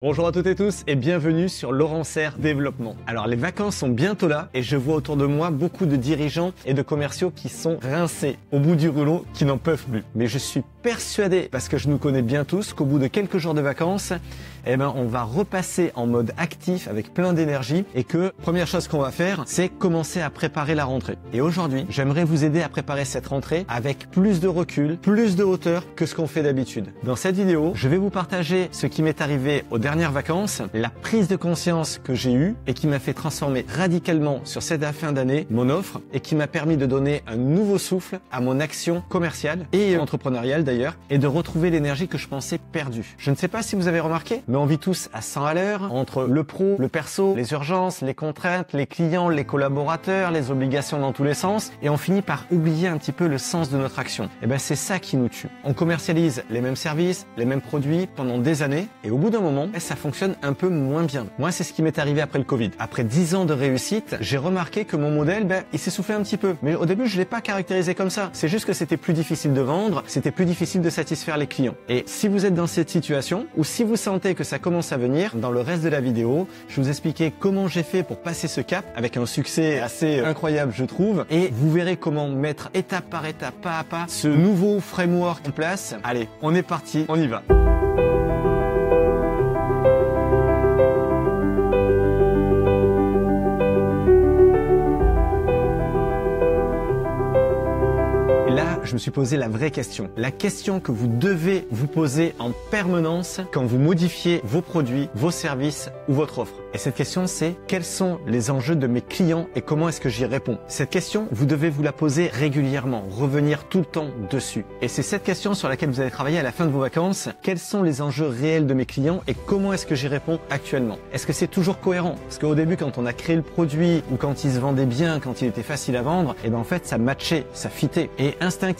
Bonjour à toutes et tous et bienvenue sur Laurent Serre Développement. Alors les vacances sont bientôt là et je vois autour de moi beaucoup de dirigeants et de commerciaux qui sont rincés au bout du rouleau, qui n'en peuvent plus. Mais je suis persuadé, parce que je nous connais bien tous, qu'au bout de quelques jours de vacances, on va repasser en mode actif avec plein d'énergie et que première chose qu'on va faire, c'est commencer à préparer la rentrée. Et aujourd'hui, j'aimerais vous aider à préparer cette rentrée avec plus de recul, plus de hauteur que ce qu'on fait d'habitude. Dans cette vidéo, je vais vous partager ce qui m'est arrivé aux dernières vacances, la prise de conscience que j'ai eue et qui m'a fait transformer radicalement sur cette fin d'année mon offre et qui m'a permis de donner un nouveau souffle à mon action commerciale et entrepreneuriale d'ailleurs et de retrouver l'énergie que je pensais perdue. Je ne sais pas si vous avez remarqué, mais on vit tous à 100 à l'heure entre le pro, le perso, les urgences, les contraintes, les clients, les collaborateurs, les obligations dans tous les sens et on finit par oublier un petit peu le sens de notre action. Et c'est ça qui nous tue. On commercialise les mêmes services, les mêmes produits pendant des années et au bout d'un moment, ça fonctionne un peu moins bien. Moi, c'est ce qui m'est arrivé après le Covid. Après 10 ans de réussite, j'ai remarqué que mon modèle, il s'essoufflait un petit peu. Mais au début, je l'ai pas caractérisé comme ça. C'est juste que c'était plus difficile de vendre, c'était plus difficile de satisfaire les clients. Et si vous êtes dans cette situation, ou si vous sentez que ça commence à venir, dans le reste de la vidéo, je vous expliquer comment j'ai fait pour passer ce cap avec un succès assez incroyable, je trouve. Et vous verrez comment mettre étape par étape, pas à pas, ce nouveau framework en place. Allez, on est parti, on y va. Je me suis posé la vraie question. La question que vous devez vous poser en permanence quand vous modifiez vos produits, vos services ou votre offre. Et cette question, c'est quels sont les enjeux de mes clients et comment est-ce que j'y réponds? Cette question, vous devez vous la poser régulièrement, revenir tout le temps dessus. Et c'est cette question sur laquelle vous allez travailler à la fin de vos vacances. Quels sont les enjeux réels de mes clients et comment est-ce que j'y réponds actuellement? Est-ce que c'est toujours cohérent? Parce qu'au début, quand on a créé le produit ou quand il se vendait bien, quand il était facile à vendre, en fait, ça matchait, ça fitait. Et instinctivement,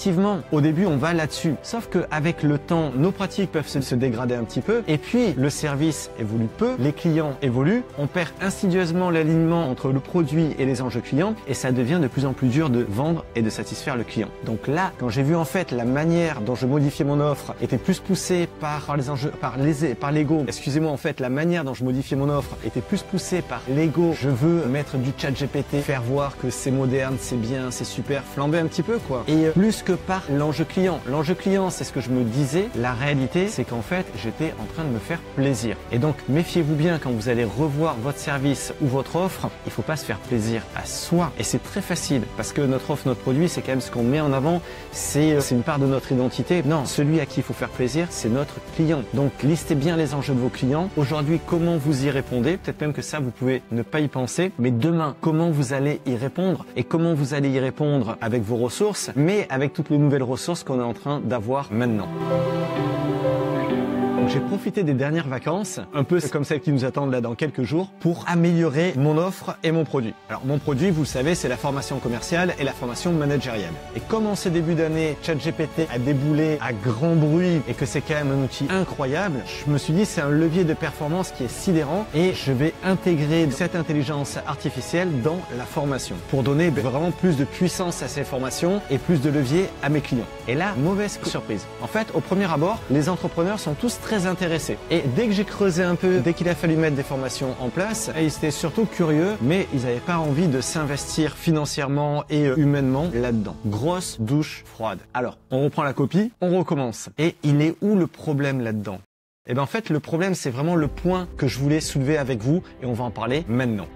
au début, on va là-dessus. Sauf qu'avec le temps, nos pratiques peuvent se dégrader un petit peu. Et puis, le service évolue peu, les clients évoluent. On perd insidieusement l'alignement entre le produit et les enjeux clients. Et ça devient de plus en plus dur de vendre et de satisfaire le client. Donc là, quand j'ai vu en fait la manière dont je modifiais mon offre était plus poussée par les enjeux, par l'ego. Excusez-moi, en fait, la manière dont je modifiais mon offre était plus poussée par l'ego. Je veux mettre du chat GPT, faire voir que c'est moderne, c'est bien, c'est super, flamber un petit peu quoi. Et plus que par l'enjeu client. L'enjeu client, c'est ce que je me disais. La réalité, c'est qu'en fait, j'étais en train de me faire plaisir. Et donc, méfiez-vous bien quand vous allez revoir votre service ou votre offre. Il faut pas se faire plaisir à soi. Et c'est très facile parce que notre offre, notre produit, c'est quand même ce qu'on met en avant. C'est une part de notre identité. Non, celui à qui il faut faire plaisir, c'est notre client. Donc, listez bien les enjeux de vos clients. Aujourd'hui, comment vous y répondez? Peut-être même que ça, vous pouvez ne pas y penser. Mais demain, comment vous allez y répondre? Et comment vous allez y répondre avec vos ressources, mais avec toutes les nouvelles ressources qu'on est en train d'avoir maintenant. J'ai profité des dernières vacances, un peu comme celles qui nous attendent là dans quelques jours, pour améliorer mon offre et mon produit. Alors mon produit, vous le savez, c'est la formation commerciale et la formation managériale. Et comme en ce début d'année, ChatGPT a déboulé à grand bruit et que c'est quand même un outil incroyable, je me suis dit c'est un levier de performance qui est sidérant et je vais intégrer cette intelligence artificielle dans la formation pour donner vraiment plus de puissance à ces formations et plus de levier à mes clients. Et là, mauvaise surprise. En fait, au premier abord, les entrepreneurs sont tous très intéressés. Et dès que j'ai creusé un peu, dès qu'il a fallu mettre des formations en place, ils étaient surtout curieux, mais ils n'avaient pas envie de s'investir financièrement et humainement là-dedans. Grosse douche froide. Alors, on reprend la copie, on recommence. Et il est où le problème là-dedans? En fait, le problème, c'est vraiment le point que je voulais soulever avec vous et on va en parler maintenant.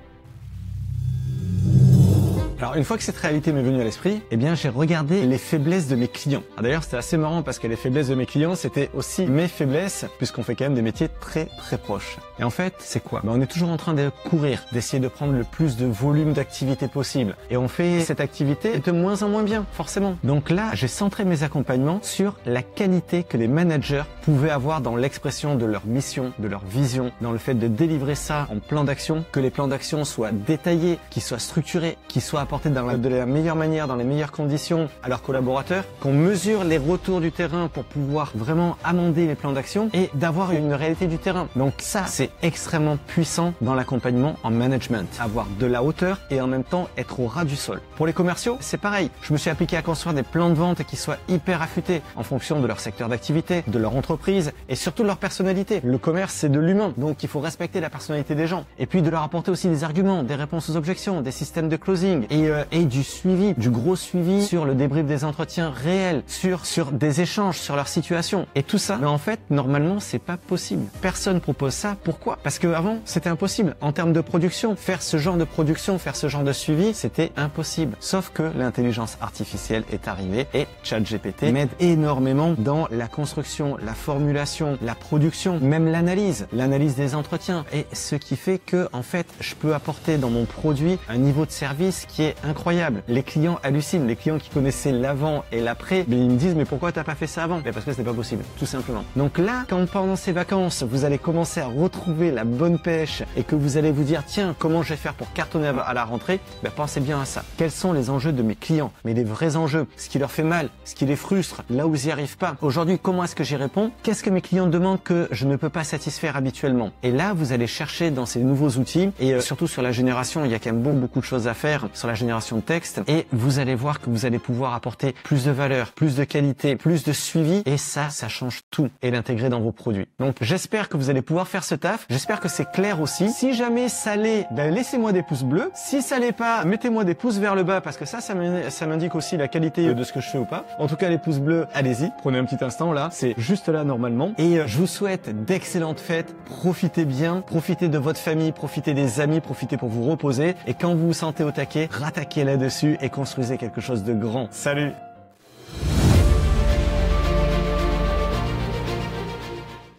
Alors une fois que cette réalité m'est venue à l'esprit, j'ai regardé les faiblesses de mes clients. D'ailleurs c'était assez marrant parce que les faiblesses de mes clients c'était aussi mes faiblesses puisqu'on fait quand même des métiers très très proches. Et en fait c'est quoi? On est toujours en train de courir, d'essayer de prendre le plus de volume d'activité possible. Et on fait cette activité de moins en moins bien forcément. Donc là j'ai centré mes accompagnements sur la qualité que les managers pouvaient avoir dans l'expression de leur mission, de leur vision, dans le fait de délivrer ça en plan d'action, que les plans d'action soient détaillés, qu'ils soient structurés, qu'ils soient apportés de la meilleure manière, dans les meilleures conditions à leurs collaborateurs, qu'on mesure les retours du terrain pour pouvoir vraiment amender les plans d'action et d'avoir une réalité du terrain. Donc ça, c'est c'est extrêmement puissant dans l'accompagnement en management. Avoir de la hauteur et en même temps être au ras du sol. Pour les commerciaux, c'est pareil. Je me suis appliqué à construire des plans de vente qui soient hyper affûtés en fonction de leur secteur d'activité, de leur entreprise et surtout de leur personnalité. Le commerce, c'est de l'humain, donc il faut respecter la personnalité des gens. Et puis de leur apporter aussi des arguments, des réponses aux objections, des systèmes de closing et du suivi, du gros suivi sur le débrief des entretiens réels, sur des échanges, sur leur situation. Et tout ça, mais en fait, normalement, c'est pas possible. Personne propose ça. Pourquoi? Parce que avant, c'était impossible. En termes de production, faire ce genre de production, faire ce genre de suivi, c'était impossible. Sauf que l'intelligence artificielle est arrivée et ChatGPT m'aide énormément dans la construction, la formulation, la production, même l'analyse des entretiens. Et ce qui fait que, en fait, je peux apporter dans mon produit un niveau de service qui est incroyable. Les clients hallucinent. Les clients qui connaissaient l'avant et l'après, mais ils me disent, mais pourquoi t'as pas fait ça avant? Parce que c'était pas possible, tout simplement. Donc là, quand pendant ces vacances, vous allez commencer à retrouver la bonne pêche et que vous allez vous dire, tiens, comment je vais faire pour cartonner à la rentrée? Pensez bien à ça. Quels sont les enjeux de mes clients? Mais les vrais enjeux, ce qui leur fait mal, ce qui les frustre, là où ils n'y arrivent pas. Aujourd'hui, comment est-ce que j'y réponds? Qu'est-ce que mes clients demandent que je ne peux pas satisfaire habituellement? Et là, vous allez chercher dans ces nouveaux outils et surtout sur la génération, il y a quand même beaucoup de choses à faire sur la génération de texte et vous allez voir que vous allez pouvoir apporter plus de valeur, plus de qualité, plus de suivi et ça change tout et l'intégrer dans vos produits. Donc, j'espère que vous allez pouvoir faire ce taf. J'espère que c'est clair aussi. Si jamais ça l'est, laissez-moi des pouces bleus. Si ça l'est pas, mettez-moi des pouces vers le bas parce que ça m'indique aussi la qualité de ce que je fais ou pas. En tout cas, les pouces bleus, allez-y. Prenez un petit instant là. C'est juste là normalement. Et je vous souhaite d'excellentes fêtes. Profitez bien. Profitez de votre famille. Profitez des amis. Profitez pour vous reposer. Et quand vous vous sentez au taquet, rattaquez là-dessus et construisez quelque chose de grand. Salut!